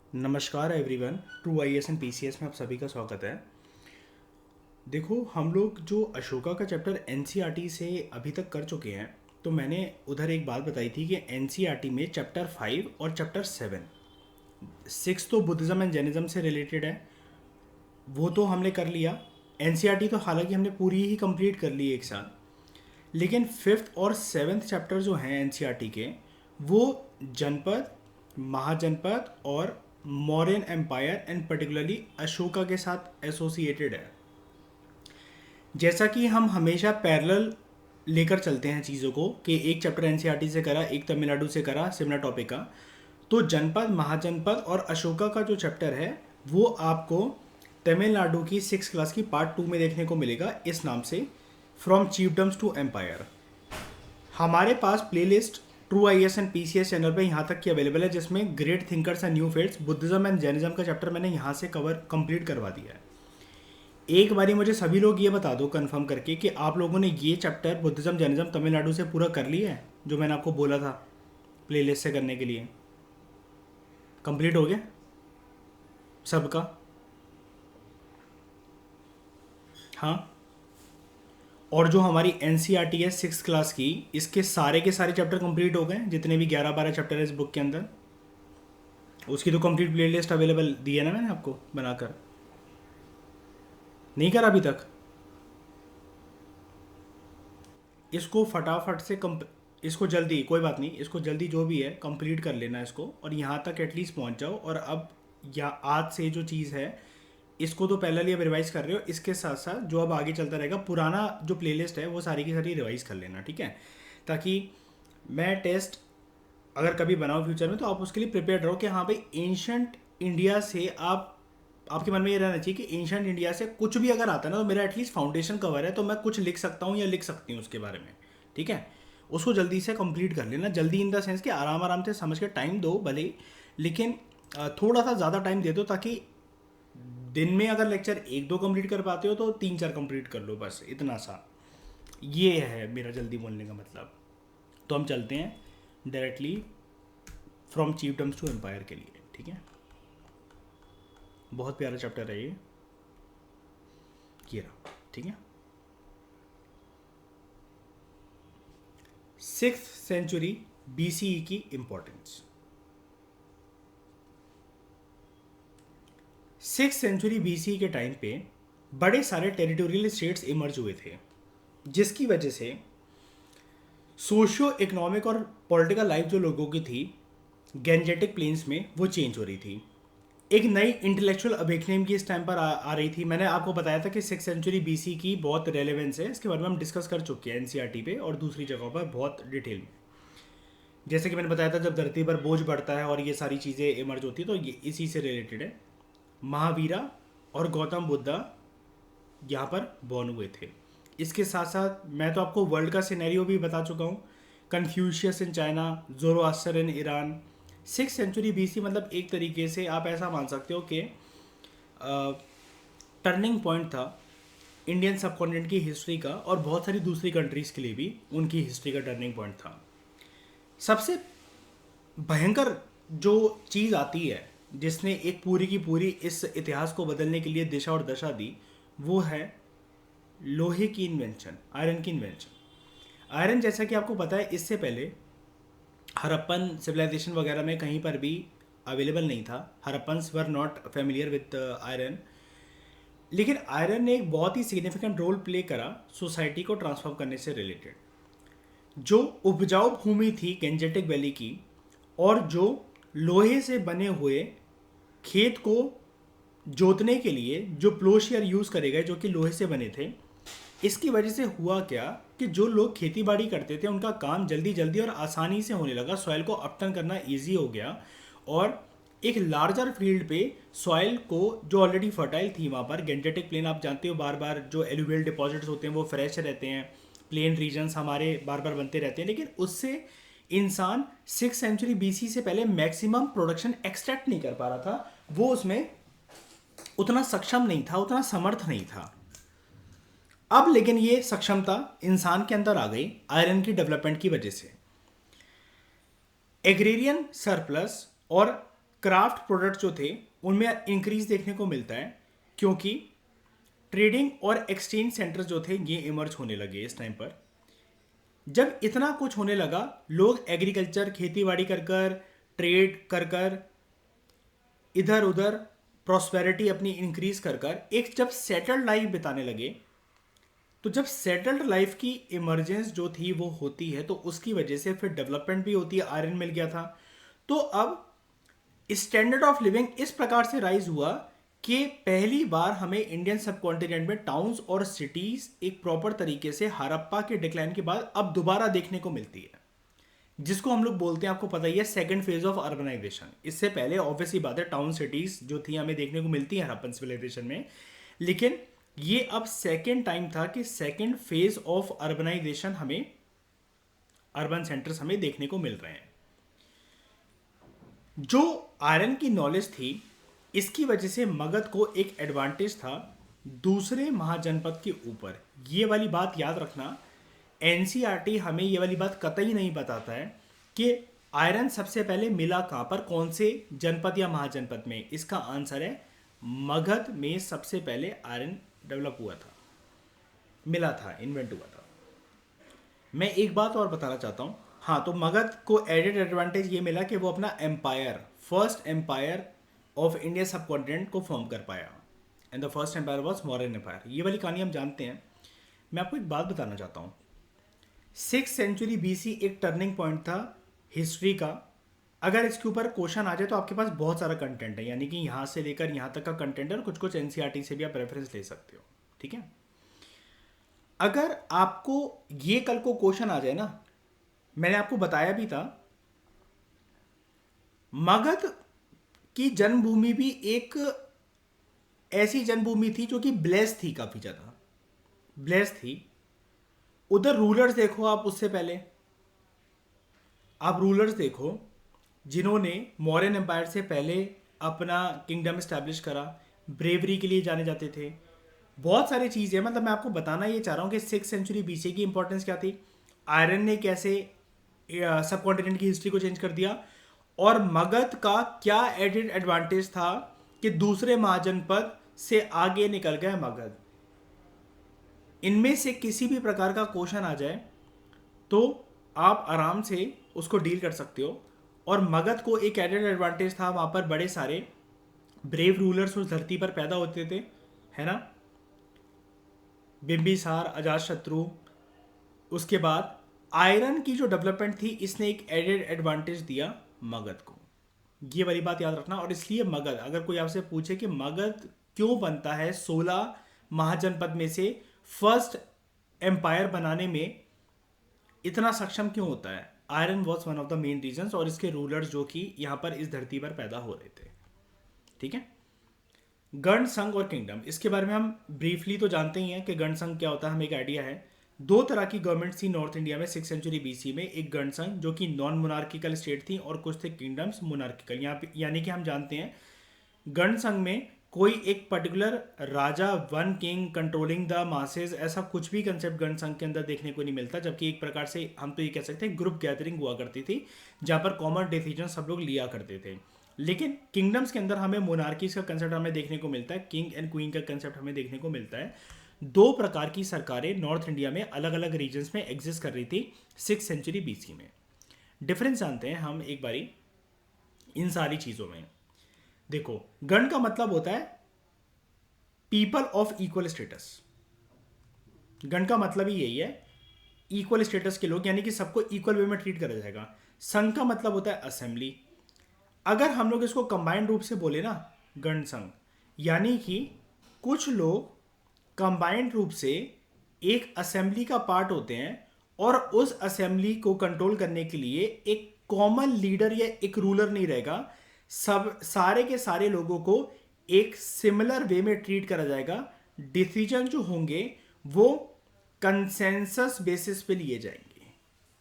नमस्कार everyone. True IAS and PCS में आप सभी का स्वागत है। देखो, हम लोग जो अशोका का चैप्टर एनसीईआरटी से अभी तक कर चुके हैं, तो मैंने उधर एक बात बताई थी कि एनसीईआरटी में चैप्टर 5 और चैप्टर 7, 6 तो बुद्धिज़्म एंड जैनिज़्म से रिलेटेड है, वो तो हमने कर लिया। एनसीईआरटी तो हालांकि हमने पूरी ही कंप्लीट कर ली एक साथ, लेकिन 5th और 7th चैप्टर जो हैं एनसीईआरटी के, वो जनपद, महाजनपद और Mauryan empire and particularly Ashoka के साथ एसोसिएटेड है। जैसा कि हम हमेशा पैरेलल लेकर चलते हैं चीज़ों को कि एक चैप्टर एनसीईआरटी से करा, एक तमिलनाडु से करा सिमिलर टॉपिक का, तो जनपद, महाजनपद और अशोका का जो चैप्टर है वो आपको तमिलनाडु की 6 क्लास की पार्ट 2 में देखने को मिलेगा इस नाम से, फ्रॉम चीफडम्स टू एम्पायर। हमारे पास playlist true IAS and PCS channel पे यहाँ तक की अवेलेबल है, जिसमें great thinkers and new faiths, Buddhism and Jainism का चैप्टर मैंने यहाँ से कवर कंप्लीट करवा दिया है। एक बारी मुझे सभी लोग ये बता दो कंफर्म करके कि आप लोगों ने ये चैप्टर बुद्धिज्म जैनिज्म तमिलनाडु से पूरा कर लिया है, जो मैंने आपको बोला था प्लेलिस्ट से करने के लिए। कंप्लीट हो गया सबका? हाँ। और जो हमारी एनसीईआरटी है 6 क्लास की, इसके सारे के सारे चैप्टर कंप्लीट हो गए, जितने भी 11-12 चैप्टर है इस बुक के अंदर। उसकी तो कंप्लीट प्लेलिस्ट अवेलेबल दी है ना मैंने आपको बनाकर। नहीं करा अभी तक? इसको फटाफट से इसको जल्दी, कोई बात नहीं, इसको जल्दी जो भी है कंप्लीट कर लेना इसको, और यहाँ तक एटलीस्ट पहुँच जाओ। और अब या आज से जो चीज़ है, इसको तो पहले अब रिवाइज कर रहे हो, इसके साथ साथ जो अब आगे चलता रहेगा पुराना जो प्लेलिस्ट है वो सारी की सारी रिवाइज कर लेना, ठीक है? ताकि मैं टेस्ट अगर कभी बनाऊँ फ्यूचर में तो आप उसके लिए प्रिपेयर रहो कि हाँ भाई, एंशंट इंडिया से आपके मन में ये रहना चाहिए कि एंशंट इंडिया से कुछ भी अगर आता है ना, तो मेरा एटलीस्ट फाउंडेशन कवर है, तो मैं कुछ लिख सकता हूँ या लिख सकती हूँ उसके बारे में, ठीक है? उसको जल्दी से कंप्लीट कर लेना, जल्दी इन द सेंस कि आराम आराम से समझ के टाइम दो भले ही, लेकिन थोड़ा सा ज़्यादा टाइम दे दो, ताकि दिन में अगर लेक्चर 1-2 कंप्लीट कर पाते हो तो 3-4 कंप्लीट कर लो, बस इतना सा। ये है मेरा जल्दी बोलने का मतलब। तो हम चलते हैं डायरेक्टली फ्रॉम चीफडम्स टू एम्पायर के लिए, ठीक है? बहुत प्यारा चैप्टर है ये रहा, ठीक है? 6th सेंचुरी बीसीई की इंपॉर्टेंस। 6th सेंचुरी बीसीई के टाइम पे बड़े सारे टेरिटोरियल स्टेट्स इमर्ज हुए थे, जिसकी वजह से सोशियो इकोनॉमिक और पॉलिटिकल लाइफ जो लोगों की थी गैंजेटिक प्लेन्स में, वो चेंज हो रही थी। एक नई इंटेलेक्चुअल अवेकनिंग की इस टाइम पर आ रही थी। मैंने आपको बताया था कि 6th सेंचुरी बीसी की बहुत रेलेवेंस है, इसके बारे में हम डिस्कस कर चुके हैं एनसीईआरटी पे और दूसरी जगहों पर बहुत डिटेल में। जैसे कि मैंने बताया था, जब धरती पर बोझ बढ़ता है और ये सारी चीज़ें इमर्ज होती है, तो ये इसी से रिलेटेड है। महावीरा और गौतम बुद्धा यहाँ पर बॉर्न हुए थे। इसके साथ साथ मैं तो आपको वर्ल्ड का सिनेरियो भी बता चुका हूँ। Confucius in China, Zoroaster in Iran. 6th century BC मतलब एक तरीके से आप ऐसा मान सकते हो कि टर्निंग पॉइंट था इंडियन सबकॉन्टिनेंट की हिस्ट्री का, और बहुत सारी दूसरी कंट्रीज़ के लिए भी उनकी हिस्ट्री का टर्निंग पॉइंट था। सबसे भयंकर जो चीज़ आती है जिसने एक पूरी की पूरी इस इतिहास को बदलने के लिए दिशा और दशा दी, वो है लोहे की इन्वेंशन, आयरन की इन्वेंशन। आयरन, जैसा कि आपको पता है, इससे पहले हरप्पन सिविलाइजेशन वगैरह में कहीं पर भी अवेलेबल नहीं था। Harappans were not familiar with iron, लेकिन आयरन ने एक बहुत ही सिग्निफिकेंट रोल प्ले करा सोसाइटी को ट्रांसफॉर्म करने से रिलेटेड। जो उपजाऊ भूमि थी गेंजेटिक वैली की, और जो लोहे से बने हुए खेत को जोतने के लिए जो प्लोशियर यूज़ करे गए, जो कि लोहे से बने थे, इसकी वजह से हुआ क्या कि जो लोग खेती बाड़ी करते थे उनका काम जल्दी जल्दी और आसानी से होने लगा। सॉइल को अपटर्न करना इजी हो गया, और एक लार्जर फील्ड पे सॉइल को, जो ऑलरेडी फर्टाइल थी वहाँ पर, गेंजेटिक प्लेन आप जानते हो, बार बार जो एलुवियल डिपॉजिट्स होते हैं वो फ्रेश रहते हैं, प्लेन रीजन्स हमारे बार बार बनते रहते हैं, लेकिन उससे इंसान 6th सेंचुरी बीसी से पहले मैक्सिमम प्रोडक्शन एक्सट्रैक्ट नहीं कर पा रहा था। वो उसमें उतना सक्षम नहीं था, उतना समर्थ नहीं था। अब लेकिन ये सक्षमता इंसान के अंदर आ गई आयरन की डेवलपमेंट की वजह से। एग्रेरियन सरप्लस और क्राफ्ट प्रोडक्ट जो थे उनमें इंक्रीज देखने को मिलता है, क्योंकि ट्रेडिंग और एक्सचेंज सेंटर जो थे ये इमर्ज होने लगे इस टाइम पर। जब इतना कुछ होने लगा, लोग एग्रीकल्चर, खेती बाड़ी कर कर, ट्रेड कर कर, इधर उधर प्रॉस्पेरिटी अपनी इंक्रीज कर कर एक जब सेटल्ड लाइफ बिताने लगे, तो जब सेटल्ड लाइफ की इमरजेंस जो थी वो होती है, तो उसकी वजह से फिर डेवलपमेंट भी होती है। आयरन मिल गया था, तो अब स्टैंडर्ड ऑफ लिविंग इस प्रकार से राइज हुआ कि पहली बार हमें इंडियन सब कॉन्टिनेंट में टाउन्स और सिटीज एक प्रॉपर तरीके से हड़प्पा के डिक्लाइन के बाद अब दोबारा देखने को मिलती है, जिसको हम लोग बोलते हैं, आपको पता ही है, सेकंड फेज ऑफ अर्बनाइजेशन। इससे पहले ऑब्वियसली बात है टाउन सिटीज जो थी हमें देखने को मिलती है हड़प्पन सिविलाइजेशन में, लेकिन ये अब सेकंड टाइम था कि सेकंड फेज ऑफ अर्बनाइजेशन हमें, अर्बन सेंटर्स हमें देखने को मिल रहे हैं। जो आयरन की नॉलेज थी, इसकी वजह से मगध को एक एडवांटेज था दूसरे महाजनपद के ऊपर। ये वाली बात याद रखना, एनसीईआरटी हमें ये वाली बात कतई नहीं बताता है कि आयरन सबसे पहले मिला कहाँ पर, कौन से जनपद या महाजनपद में। इसका आंसर है मगध में सबसे पहले आयरन डेवलप हुआ था, मिला था, इन्वेंट हुआ था। मैं एक बात और बताना चाहता हूँ, हाँ, तो मगध को एडेड एडवांटेज ये मिला कि वो अपना empire, first empire of India subcontinent को फॉर्म कर पाया, and the first empire was Mauryan empire. ये वाली कहानी हम जानते हैं। मैं आपको एक बात बताना चाहता हूँ, 6th सेंचुरी बीसी एक टर्निंग पॉइंट था हिस्ट्री का। अगर इसके ऊपर क्वेश्चन आ जाए तो आपके पास बहुत सारा कंटेंट है, यानी कि यहाँ से लेकर यहाँ तक का कंटेंट है, और कुछ कुछ एनसीईआरटी से भी आप रेफरेंस ले सकते हो, ठीक है। अगर आपको ये कल को क्वेश्चन आ जाए ना, मैंने आपको बताया भी था, मगध की जन्मभूमि भी एक ऐसी जन्मभूमि थी जो कि ब्लेस थी, काफी ज्यादा ब्लेस थी। उधर रूलर्स देखो आप, उससे पहले आप रूलर्स देखो जिन्होंने मौर्यन एम्पायर से पहले अपना किंगडम स्टैब्लिश करा, ब्रेवरी के लिए जाने जाते थे, बहुत सारी चीज़ें। मतलब मैं आपको बताना ये चाह रहा हूँ कि 6th सेंचुरी बीसी की इंपॉर्टेंस क्या थी, आयरन ने कैसे सब कॉन्टिनेंट की हिस्ट्री को चेंज कर दिया, और मगध का क्या एडेड एडवांटेज था कि दूसरे महाजनपद से आगे निकल गए मगध। इनमें से किसी भी प्रकार का क्वेश्चन आ जाए तो आप आराम से उसको डील कर सकते हो। और मगध को एक एडेड एडवांटेज था, वहां पर बड़े सारे ब्रेव रूलर्स उस धरती पर पैदा होते थे, है ना, बिंबिसार, अजातशत्रु। उसके बाद आयरन की जो डेवलपमेंट थी, इसने एक एडेड एडवांटेज दिया मगध को, ये वाली बात याद रखना। और इसलिए मगध, अगर कोई आपसे पूछे कि मगध क्यों बनता है 16 महाजनपद में से फर्स्ट एम्पायर बनाने में इतना सक्षम क्यों होता है, iron was one of the main reasons, और इसके रूलर्स जो कि यहां पर इस धरती पर पैदा हो रहे थे, ठीक है। गण संघ और किंगडम, इसके बारे में हम ब्रीफली तो जानते ही हैं कि गण संघ क्या होता है, हमें एक आइडिया है। दो तरह की गवर्नमेंट थी नॉर्थ इंडिया में 6th सेंचुरी बीसी में, एक गण संघ जो कि नॉन मोनार्किकल स्टेट थी, और कुछ थे किंगडम्स मोनार्किकल। यहाँ पे यानी कि हम जानते हैं गण संघ में कोई एक particular Raja, one king controlling the masses, ऐसा कुछ भी कंसेप्ट गण संघ के अंदर देखने को नहीं मिलता। जबकि एक प्रकार से हम तो ये कह सकते हैं ग्रुप गैदरिंग हुआ करती थी, जहाँ पर कॉमन डिसीजन सब लोग लिया करते थे। लेकिन किंगडम्स के अंदर हमें मोनार्कीज का कंसेप्ट हमें देखने को मिलता है, किंग एंड क्वीन का कंसेप्ट हमें देखने को मिलता है। दो प्रकार की सरकारें नॉर्थ इंडिया में अलग अलग रीजन्स में एग्जिस्ट कर रही थी 6th सेंचुरी बीसी में। डिफरेंस जानते हैं हम एक बारी इन सारी चीज़ों में। देखो, गण का मतलब होता है पीपल ऑफ इक्वल स्टेटस। गण का मतलब ही यही है, इक्वल स्टेटस के लोग, यानी कि सबको इक्वल वे में ट्रीट करा जाएगा। संघ का मतलब होता है असेंबली। अगर हम लोग इसको कंबाइंड रूप से बोले ना, गण संघ, यानी कि कुछ लोग कंबाइंड रूप से एक असेंबली का पार्ट होते हैं, और उस असेंबली को कंट्रोल करने के लिए एक कॉमन लीडर या एक रूलर नहीं रहेगा। सब सारे के सारे लोगों को एक सिमिलर वे में ट्रीट करा जाएगा। डिसीजन जो होंगे वो कंसेंसस बेसिस पे लिए जाएंगे,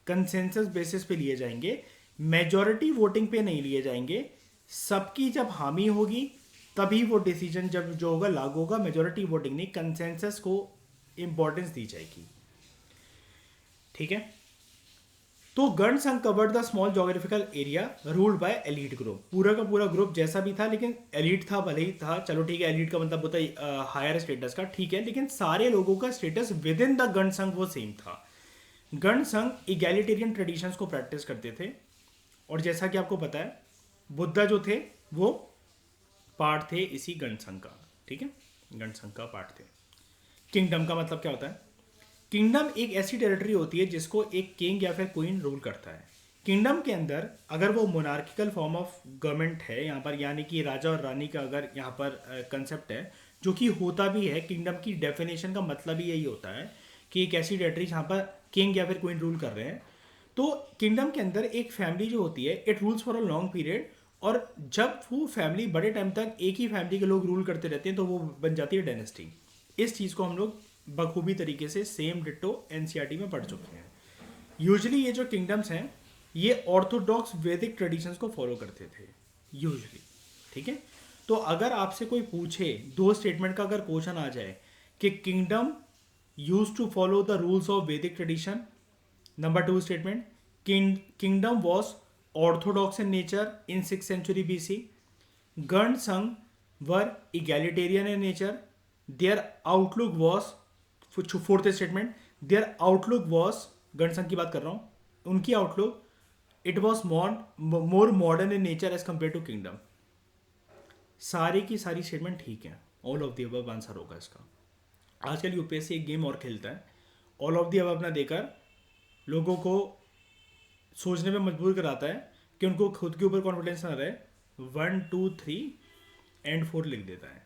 कंसेंसस बेसिस पे लिए जाएंगे, मेजॉरिटी वोटिंग पे नहीं लिए जाएंगे। सबकी जब हामी होगी तभी वो डिसीजन जब जो होगा लागू होगा, मेजॉरिटी वोटिंग नहीं, कंसेंसस को इंपॉर्टेंस दी जाएगी, ठीक है। तो गण संघ covered the small geographical area ruled by elite group. पूरा का पूरा ग्रुप जैसा भी था, लेकिन एलीट था भले ही था, चलो ठीक है, एलीट का मतलब होता है हायर स्टेटस का, ठीक है, लेकिन सारे लोगों का स्टेटस विद इन द गण संघ वो सेम था। गण संघ इगैलिटेरियन ट्रेडिशंस को प्रैक्टिस करते थे, और जैसा कि आपको पता है बुद्धा जो थे वो पार्ट थे इसी गण संघ का, ठीक है, गण संघ का पार्ट थे। किंगडम का मतलब क्या होता है? किंगडम एक ऐसी टेरिटरी होती है जिसको एक किंग या फिर क्वीन रूल करता है। किंगडम के अंदर अगर वो मोनार्किकल फॉर्म ऑफ गवर्नमेंट है यहाँ पर, यानी कि राजा और रानी का अगर यहाँ पर कंसेप्ट है, जो कि होता भी है, किंगडम की डेफिनेशन का मतलब ही यही होता है कि एक ऐसी टेरिटरी जहाँ पर किंग या फिर क्वीन रूल कर रहे हैं। तो किंगडम के अंदर एक फैमिली जो होती है, it rules for a long period, और जब वो फैमिली बड़े टाइम तक एक ही फैमिली के लोग रूल करते रहते हैं तो वो बन जाती है डायनेस्टी। इस चीज़ को हम लोग बखूबी तरीके से सेम डिट्टो एनसीईआरटी में पढ़ चुके हैं। यूजुअली ये जो किंगडम्स हैं ये ऑर्थोडॉक्स वैदिक ट्रेडिशंस को फॉलो करते थे यूजुअली, ठीक है। तो अगर आपसे कोई पूछे, दो स्टेटमेंट का अगर क्वेश्चन आ जाए कि kingdom use to follow the rules of Vedic tradition, number two statement, kingdom was orthodox in nature in 6th century BC, gana sangha were egalitarian in nature, their outlook was, fourth statement, their outlook was, ganasangha की बात कर रहा हूं, उनकी outlook, it was more modern in nature as compare to kingdom. सारी की सारी statement ठीक है, all of the above answer होगा इसका। आजकल यूपीएससी एक गेम और खेलता है, ऑल ऑफ द अबव ना देकर लोगों को सोचने में मजबूर कराता है कि उनको खुद के ऊपर कॉन्फिडेंस ना रहे, 1 2 3 एंड 4 लिख देता है।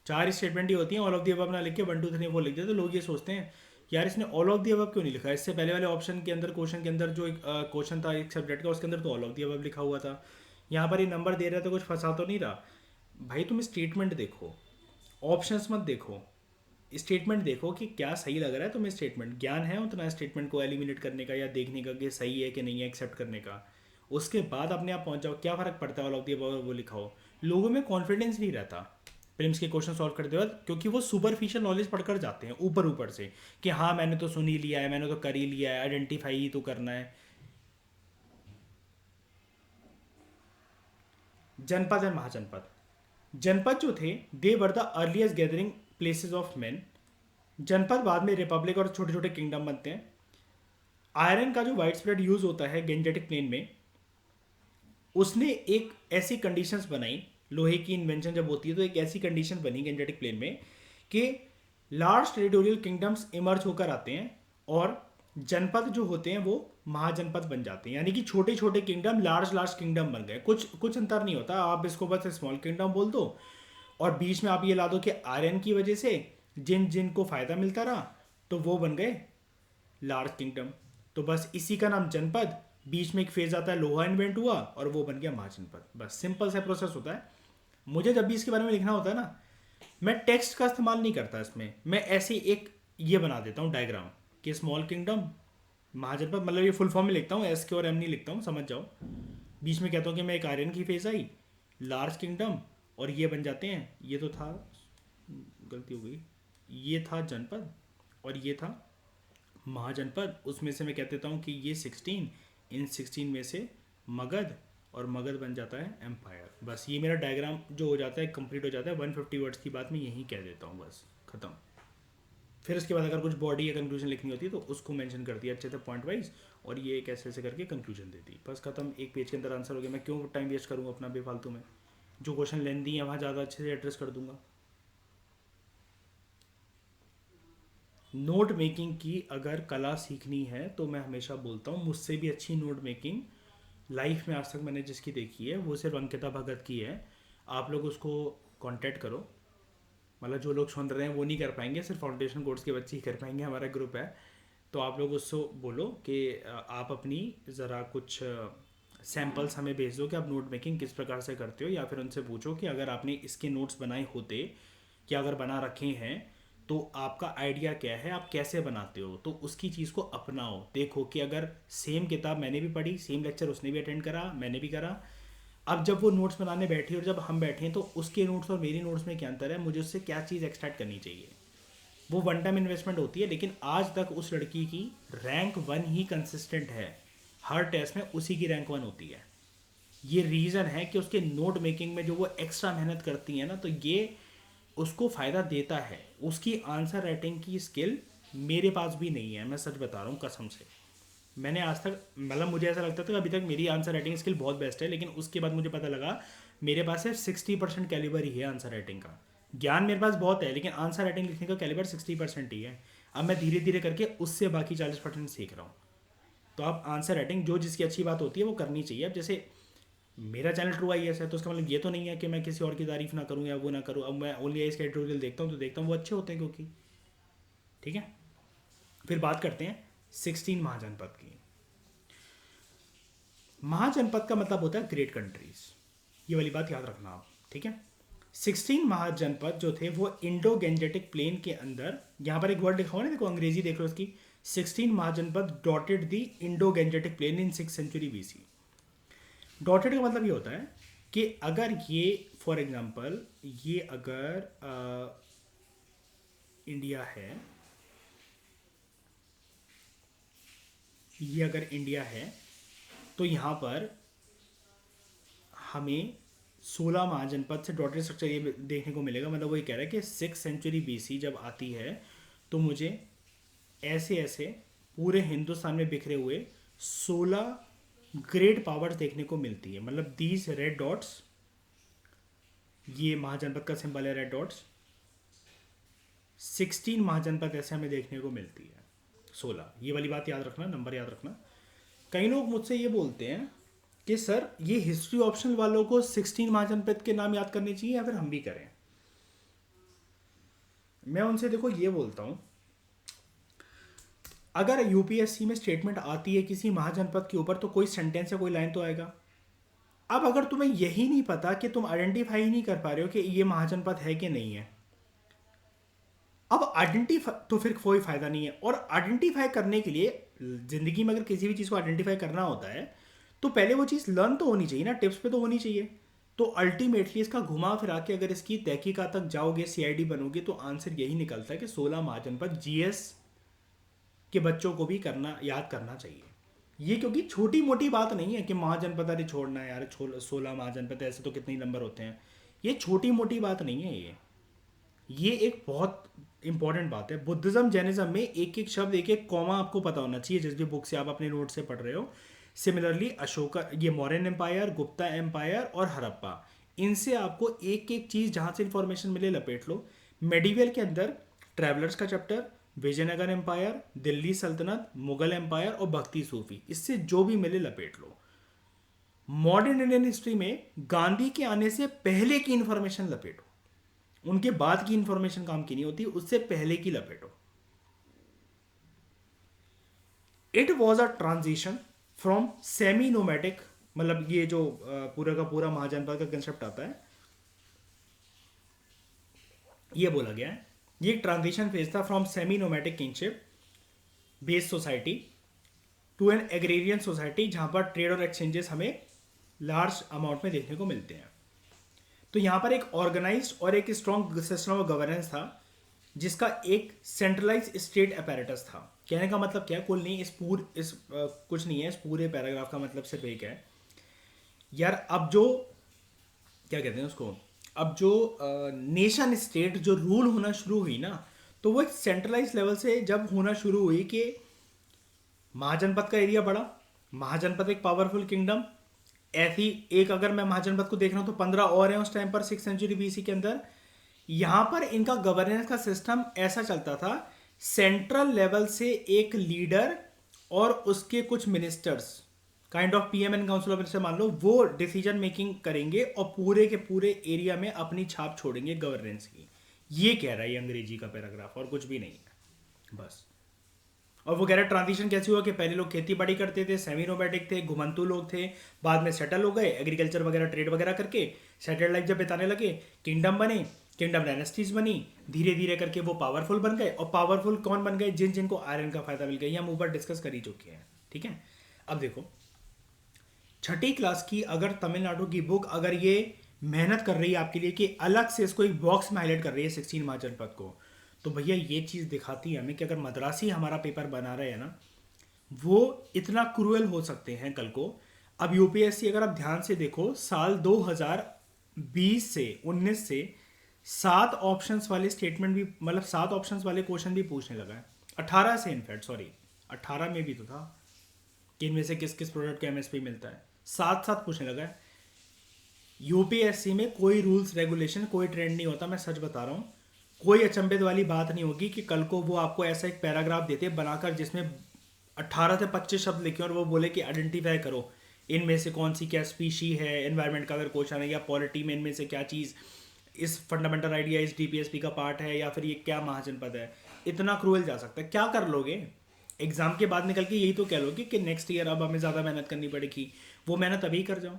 चार स्टेटमेंट ही होती हैं, ऑल ऑफ दी अबव ना लिख के 1 2 3 4 लिख देते, तो लोग ये सोचते हैं यार इसने ऑल ऑफ दी अबव क्यों नहीं लिखा। इससे पहले वाले ऑप्शन के अंदर, क्वेश्चन के अंदर जो एक क्वेश्चन था एक सब्जेक्ट का, उसके अंदर तो ऑल ऑफ दी अबव लिखा हुआ था। यहाँ पर ये नंबर दे रहा था, कुछ फंसा तो नहीं रहा भाई। तुम स्टेटमेंट देखो, ऑप्शंस मत देखो, स्टेटमेंट देखो कि क्या सही लग रहा है तुम्हें। स्टेटमेंट ज्ञान है उतना स्टेटमेंट को एलिमिनेट करने का या देखने का कि सही है कि नहीं है, एक्सेप्ट करने का, उसके बाद अपने आप पहुंच जाओ। क्या फ़र्क पड़ता है ऑल ऑफ दी अबव वो लिखा हो। लोगों में कॉन्फिडेंस नहीं रहता प्रिम्स के क्वेश्चन सॉल्व करते वक्त, क्योंकि वो सुपरफिशियल नॉलेज पढ़कर जाते हैं ऊपर ऊपर से कि हाँ मैंने तो सुन ही लिया है, मैंने तो कर ही लिया है, आइडेंटिफाई ही तो करना है। जनपद एंड महाजनपद, जनपद जो थे they were the earliest gathering places of man. Janapada बाद में रिपब्लिक और छोटे छोटे किंगडम बनते हैं। आयरन का जो वाइड स्प्रेड यूज होता है गेंजेटिक प्लेन में, उसने एक ऐसी कंडीशंस बनाई, लोहे की इन्वेंशन जब होती है तो एक ऐसी कंडीशन बनी गेंजेटिक प्लेन में कि लार्ज टेरिटोरियल किंगडम्स इमर्ज होकर आते हैं और जनपद जो होते हैं वो महाजनपद बन जाते हैं, यानी कि छोटे छोटे किंगडम लार्ज लार्ज किंगडम बन गए। कुछ कुछ अंतर नहीं होता, आप इसको बस स्मॉल किंगडम बोल दो और बीच में आप ये ला दो कि आयरन की वजह से जिन जिन को फायदा मिलता रहा तो वो बन गए लार्ज किंगडम। तो बस इसी का नाम जनपद, बीच में एक फेज आता है लोहा इन्वेंट हुआ और वो बन गया महाजनपद। बस सिंपल सा प्रोसेस होता है। मुझे जब भी इसके बारे में लिखना होता है ना, मैं टेक्स्ट का इस्तेमाल नहीं करता इसमें, मैं ऐसे एक ये बना देता हूँ डायग्राम कि स्मॉल किंगडम महाजनपद, मतलब ये फुल फॉर्म में लिखता हूँ, एस के और एम नहीं लिखता हूँ, समझ जाओ। बीच में कहता हूँ कि मैं एक आयरन की फेज आई, लार्ज किंगडम, और ये बन जाते हैं, ये तो था, गलती हो गई, ये था जनपद और ये था महाजनपद। उसमें से मैं कह देता हूँ कि ये 16, इन 16 में से मगध, और मगध बन जाता है एम्पायर। बस ये मेरा डायग्राम जो हो जाता है कंप्लीट हो जाता है। 150 वर्ड्स की बात मैं यहीं कह देता हूँ, बस खत्म। फिर उसके बाद अगर कुछ बॉडी या कंक्लूजन लिखनी होती है तो उसको मेंशन कर दिया अच्छे से पॉइंट वाइज, और ये एक ऐसे ऐसे करके कंक्लूजन दे दी, बस खत्म। एक पेज के अंदर आंसर हो गया। मैं क्यों टाइम वेस्ट करूँगा अपना बेफालतू में। जो क्वेश्चन लेंदी है वहाँ ज़्यादा अच्छे से एड्रेस कर दूंगा। नोट मेकिंग की अगर कला सीखनी है तो मैं हमेशा बोलता हूँ मुझसे भी अच्छी नोट मेकिंग लाइफ में आज तक मैंने जिसकी देखी है वो सिर्फ अंकिता भगत की है। आप लोग उसको कांटेक्ट करो, मतलब जो लोग सुन रहे हैं वो नहीं कर पाएंगे, सिर्फ फाउंडेशन कोर्स के बच्चे ही कर पाएंगे, हमारा ग्रुप है। तो आप लोग उससे बोलो कि आप अपनी ज़रा कुछ सैम्पल्स हमें भेज दो कि आप नोट मेकिंग किस प्रकार से करते हो, या फिर उनसे पूछो कि अगर आपने इसके नोट्स बनाए होते या अगर बना रखे हैं तो आपका आइडिया क्या है, आप कैसे बनाते हो, तो उसकी चीज़ को अपनाओ। देखो कि अगर सेम किताब मैंने भी पढ़ी, सेम लेक्चर उसने भी अटेंड करा, मैंने भी करा, अब जब वो नोट्स बनाने बैठी और जब हम बैठे हैं तो उसके नोट्स और मेरी नोट्स में क्या अंतर है, मुझे उससे क्या चीज़ एक्सट्रैक्ट करनी चाहिए। वो वन टाइम इन्वेस्टमेंट होती है, लेकिन आज तक उस लड़की की रैंक 1 ही कंसिस्टेंट है। हर टेस्ट में उसी की रैंक 1 होती है। ये रीज़न है कि उसके नोट मेकिंग में जो वो एक्स्ट्रा मेहनत करती है ना, तो ये उसको फ़ायदा देता है। उसकी आंसर राइटिंग की स्किल मेरे पास भी नहीं है, मैं सच बता रहा हूँ कसम से। मैंने आज तक, मतलब मुझे ऐसा लगता था कि अभी तक मेरी आंसर राइटिंग स्किल बहुत बेस्ट है, लेकिन उसके बाद मुझे पता लगा मेरे पास सिर्फ 60% कैलिबर ही है आंसर राइटिंग का। ज्ञान मेरे पास बहुत है, लेकिन आंसर राइटिंग लिखने का कैलिबर 60% ही है। अब मैं धीरे धीरे करके उससे बाकी 40% सीख रहा हूँ। तो आप आंसर राइटिंग जो जिसकी अच्छी बात होती है वो करनी चाहिए। अब जैसे मेरा चैनल ट्रू आई है, तो उसका मतलब ये तो नहीं है कि मैं किसी और की तारीफ ना करूँ या वो ना करूँ। अब मैं ओनली आई के ट्यूटोरियल देखता हूँ तो देखता हूँ वो अच्छे होते हैं क्योंकि, ठीक है। फिर बात करते हैं 16 महाजनपद की। महाजनपद का मतलब होता है ग्रेट कंट्रीज, ये वाली बात याद रखना आप, ठीक है। 16 महाजनपद जो थे वो इंडो गैंजेटिक प्लेन के अंदर, यहाँ पर एक वर्ड लिखा हुआ है, देखो अंग्रेजी देख लो उसकी। 16 mahajanapada dotted the Indo Gangetic plain in 6th century BC। Dotted का मतलब ये होता है कि अगर ये फॉर एग्जांपल ये अगर इंडिया है, ये अगर इंडिया है तो यहाँ पर हमें 16 महाजनपद से डॉटेड स्ट्रक्चर ये देखने को मिलेगा। मतलब वो ये कह रहा है कि 6th सेंचुरी BC जब आती है तो मुझे ऐसे ऐसे पूरे हिंदुस्तान में बिखरे हुए 16 ग्रेट पावर्स देखने को मिलती है। मतलब दीज रेड डॉट्स, ये महाजनपद का सिंबल है रेड डॉट्स, 16 महाजनपद ऐसे हमें देखने को मिलती है। 16, ये वाली बात याद रखना, नंबर याद रखना। कई लोग मुझसे ये बोलते हैं कि सर ये हिस्ट्री ऑप्शनल वालों को 16 महाजनपद के नाम याद करने चाहिए या फिर हम भी करें। मैं उनसे देखो ये बोलता हूँ, अगर UPSC में स्टेटमेंट आती है किसी महाजनपद के ऊपर तो कोई सेंटेंस या कोई लाइन तो आएगा। अब अगर तुम्हें यही नहीं पता कि तुम आइडेंटिफाई नहीं कर पा रहे हो कि ये महाजनपद है कि नहीं है, अब आइडेंटिफाई तो फिर कोई फायदा नहीं है। और आइडेंटिफाई करने के लिए जिंदगी में अगर किसी भी चीज़ को आइडेंटिफाई करना होता है तो पहले वो चीज़ लर्न तो होनी चाहिए ना, टिप्स पे तो होनी चाहिए। तो अल्टीमेटली इसका घुमा फिरा के अगर इसकी तहकीकात तक जाओगे, CID बनोगे, तो आंसर यही निकलता है कि 16 महाजनपद GS के बच्चों को भी करना, याद करना चाहिए। ये क्योंकि छोटी मोटी बात नहीं है कि महाजनपद अरे छोड़ना है यार, 16 महाजनपद ऐसे तो कितने नंबर होते हैं। ये छोटी मोटी बात नहीं है, ये एक बहुत इंपॉर्टेंट बात है। बुद्धिज्म जैनिज्म में एक एक शब्द, एक एक कॉमा आपको पता होना चाहिए जिस भी बुक से आप अपने नोट से पढ़ रहे हो। सिमिलरली अशोका, ये मौर्यन एम्पायर, गुप्ता एम्पायर और हड़प्पा, इनसे आपको एक एक चीज़ जहाँ से इंफॉर्मेशन मिले लपेट लो। मेडिवल के अंदर ट्रैवलर्स का चैप्टर, विजयनगर एम्पायर, दिल्ली सल्तनत, मुगल एम्पायर और भक्ति सूफी, इससे जो भी मिले लपेट लो। मॉडर्न इंडियन हिस्ट्री में गांधी के आने से पहले की इंफॉर्मेशन लपेटो, उनके बाद की इंफॉर्मेशन काम की नहीं होती, उससे पहले की लपेटो। It was a transition from semi nomadic, मतलब ये जो पूरा का पूरा महाजनपद का कंसेप्ट आता है, ये बोला गया है, ये एक ट्रांजिशन फेज था from semi nomadic kingship based society to an agrarian society, जहां पर ट्रेड और एक्सचेंजेस हमें लार्ज अमाउंट में देखने को मिलते हैं। तो यहाँ पर एक ऑर्गेनाइज्ड और एक स्ट्रॉन्ग सिस्टम ऑफ गवर्नेंस था जिसका एक सेंट्रलाइज स्टेट अपैरेटस था। कहने का मतलब क्या है, कुल नहीं, कुछ नहीं है, इस पूरे पैराग्राफ का मतलब सिर्फ एक है यार। अब जो क्या कहते हैं उसको, अब जो नेशन स्टेट जो रूल होना शुरू हुई ना, तो वो एक सेंट्रलाइज लेवल से जब होना शुरू हुई कि महाजनपद का एरिया बढ़ा, महाजनपद एक पावरफुल किंगडम, ऐसी एक अगर मैं महाजनपद को देख रहा हूँ तो 15 और हैं उस टाइम पर 6th सेंचुरी BC के अंदर। यहाँ पर इनका गवर्नेंस का सिस्टम ऐसा चलता था, सेंट्रल लेवल से एक लीडर और उसके कुछ ministers, kind of PM and council of minister मान लो, वो डिसीजन मेकिंग करेंगे और पूरे के पूरे एरिया में अपनी छाप छोड़ेंगे गवर्नेंस की। ये कह रहा है ये अंग्रेजी का पैराग्राफ, और कुछ भी नहीं है बस। और वो कह रहा है ट्रांजिशन कैसे हुआ कि पहले लोग खेती बाड़ी करते थे, सेमी नोमैटिक थे, घुमंतू लोग थे, बाद में सेटल हो गए एग्रीकल्चर वगैरह ट्रेड वगैरह करके, सेटल लाइफ जब बिताने लगे, किंगडम बने, किंगडम डायनेस्टीज बनी, धीरे धीरे करके वो पावरफुल बन गए। और पावरफुल कौन बन गए, जिनको आयरन का फायदा मिल गया, ये हम ऊपर डिस्कस कर ही चुके हैं, ठीक है। अब देखो 6ठी क्लास की अगर तमिलनाडु की बुक अगर ये मेहनत कर रही है आपके लिए कि अलग से इसको एक बॉक्स में हाईलाइट कर रही है 16 महाजनपद को, तो भैया ये चीज़ दिखाती है हमें कि अगर मद्रासी हमारा पेपर बना रहे हैं ना, वो इतना क्रूएल हो सकते हैं कल को। अब यूपीएससी अगर आप ध्यान से देखो, साल 2020 से 19 से 7 ऑप्शंस वाले स्टेटमेंट भी, मतलब 7 ऑप्शंस वाले क्वेश्चन भी पूछने लगा है। 18 से, इनफैक्ट सॉरी 18 में भी तो था कि इनमें से किस किस प्रोडक्ट का एमएसपी मिलता है, साथ साथ पूछने लगा है। यूपीएससी में कोई रूल्स रेगुलेशन, कोई ट्रेंड नहीं होता, मैं सच बता रहा हूँ। कोई अचंभित वाली बात नहीं होगी कि कल को वो आपको ऐसा एक पैराग्राफ देते बनाकर जिसमें 18 से 25 शब्द लिखे और वो बोले कि आइडेंटिफाई करो इनमें से कौन सी क्या स्पीशी है, एनवायरनमेंट का अगर क्वेश्चन है, या पॉलिटी में इनमें से क्या चीज़ इस फंडामेंटल आइडिया इस डीपीएसपी का पार्ट है, या फिर ये क्या महाजनपद है। इतना क्रूएल जा सकता है, क्या कर लोगे एग्जाम के बाद निकल के? यही तो कह लोगे कि नेक्स्ट ईयर अब हमें ज़्यादा मेहनत करनी पड़ेगी। वो मेहनत अभी कर जाओ,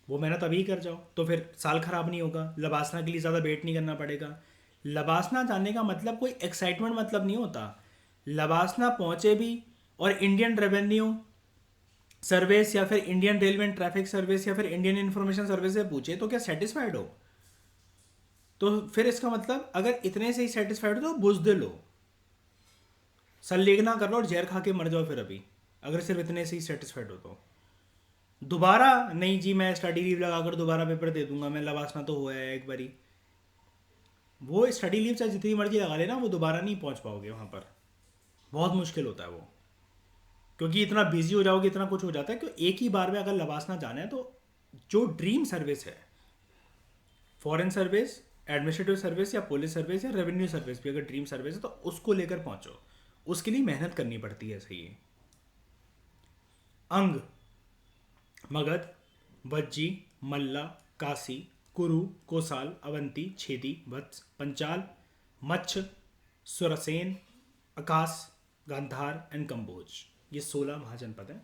वो मेहनत अभी कर जाओ, तो फिर साल खराब नहीं होगा। लबासना के लिए ज़्यादा वेट नहीं करना पड़ेगा। लबासना जाने का मतलब कोई एक्साइटमेंट मतलब नहीं होता। लबासना पहुंचे भी और इंडियन रेवेन्यू सर्विस या फिर Indian railway and traffic service या फिर इंडियन इंफॉर्मेशन सर्विस से पूछे तो क्या सेटिस्फाइड हो? तो फिर इसका मतलब अगर इतने से ही सेटिस्फाइड हो तो बुज़दिल लो, सल्लेगना कर लो और जहर खा के मर जाओ फिर अभी, अगर सिर्फ इतने से ही सेटिस्फाइड हो तो। दोबारा नहीं जी, मैं स्टडी लीव लगाकर दोबारा पेपर दे दूंगा, मैं लबासना तो हुआ है एक बारी। वो स्टडी लीव चाहे जितनी मर्जी लगा लेना, वो दोबारा नहीं पहुंच पाओगे वहां पर, बहुत मुश्किल होता है वो, क्योंकि इतना बिजी हो जाओगे, इतना कुछ हो जाता है कि एक ही बार में अगर लबासना जाना है तो जो ड्रीम सर्विस है, फॉरेन सर्विस, एडमिनिस्ट्रेटिव सर्विस या पुलिस सर्विस या रेवेन्यू सर्विस भी अगर ड्रीम सर्विस है तो उसको लेकर पहुंचो। उसके लिए मेहनत करनी पड़ती है। सही है। अंग: मगध, वज्जी, मल्ला, काशी, कुरु, कोसाल, अवंती, छेदी, वत्स, पंचाल, मच्छ, सुरसेन, अकास, गांधार एंड कंबोज। ये 16 महाजनपद हैं।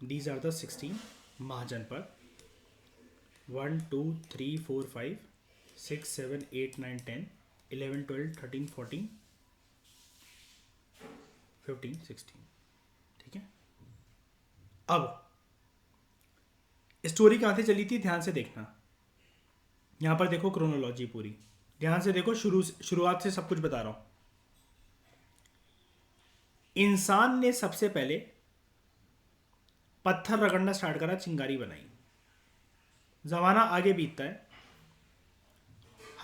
These are the 16 Mahajanapada. 1 2 3 4 5 6 7 8 9 10 11 12 13 14 15 16। ठीक है। अब स्टोरी कहाँ से चली थी, ध्यान से देखना। यहां पर देखो क्रोनोलॉजी पूरी, ध्यान से देखो, शुरुआत से सब कुछ बता रहा हूं। इंसान ने सबसे पहले पत्थर रगड़ना स्टार्ट करा, चिंगारी बनाई। जमाना आगे बीतता है,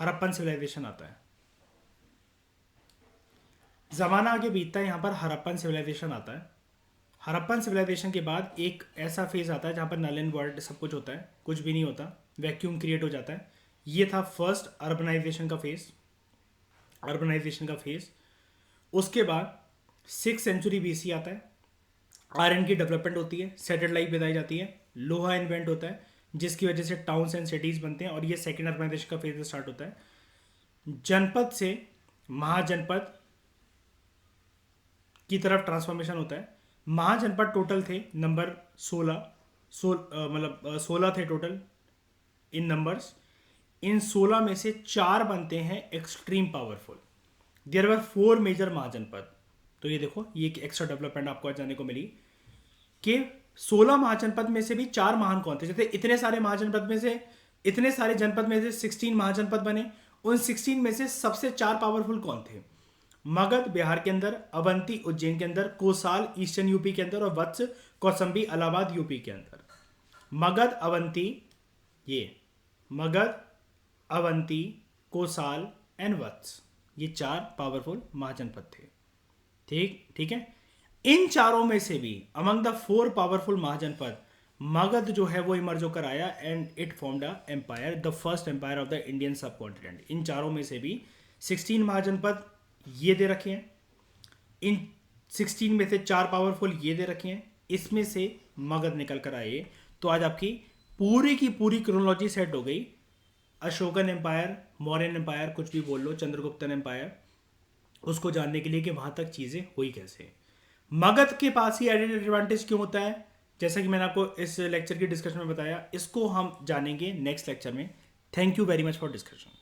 हड़प्पन सिविलाइजेशन आता है। जमाना आगे बीतता है, यहां पर हड़प्पन सिविलाइजेशन आता है। हड़प्पन सिविलाइजेशन के बाद एक ऐसा फेज आता है जहां पर नल एंड वर्ल्ड सब कुछ होता है, कुछ भी नहीं होता, वैक्यूम क्रिएट हो जाता है। ये था फर्स्ट अर्बनाइजेशन का फेज, अर्बनाइजेशन का फेज। उसके बाद 6th सेंचुरी बीसी आता है, आयरन की डेवलपमेंट होती है, सेटेलाइट लाइफ बताई जाती है, लोहा इन्वेंट होता है जिसकी वजह से टाउन्स एंड सिटीज बनते हैं, और ये सेकेंड अर्बनाइजेशन का फेज स्टार्ट होता है। जनपद से महाजनपद की तरफ ट्रांसफॉर्मेशन होता है। महाजनपद टोटल थे नंबर 16, मतलब 16 थे टोटल इन नंबर्स। इन 16 में से 4 बनते हैं extreme powerful. There were 4 major mahajanapada. तो ये देखो, ये एक एक्स्ट्रा डेवलपमेंट आपको जानने को मिली कि 16 महाजनपद में से भी 4 महान कौन थे। जैसे इतने सारे महाजनपद में से, इतने सारे जनपद में से 16 महाजनपद बने, उन 16 में से सबसे 4 पावरफुल कौन थे? मगध बिहार के अंदर, अवंती उज्जैन के अंदर, कोसाल ईस्टर्न यूपी के अंदर, और वत्स कौसंबी इलाहाबाद यूपी के अंदर। मगध, अवंती, ये मगध, अवंती, कोसाल एंड वत्स, ये 4 पावरफुल महाजनपद थे। ठीक है। इन चारों में से भी among the 4 powerful Mahajanapada, Magadha जो है वो इमर्ज होकर आया and it formed a empire, the first empire of the Indian subcontinent. इन चारों में से भी 16 महाजनपद ये दे रखे हैं, इन 16 में से 4 पावरफुल ये दे रखे हैं, इसमें से मगध निकल कर आए। तो आज आपकी पूरी की पूरी क्रोनोलॉजी सेट हो गई। अशोकन एम्पायर, मौर्यन एम्पायर, कुछ भी बोल लो, चंद्रगुप्तन एम्पायर, उसको जानने के लिए कि वहां तक चीजें हुई कैसे। मगध के पास ही एडेड एडवांटेज क्यों होता है, जैसा कि मैंने आपको इस लेक्चर की डिस्कशन में बताया, इसको हम जानेंगे नेक्स्ट लेक्चर में। Thank you very much for discussion.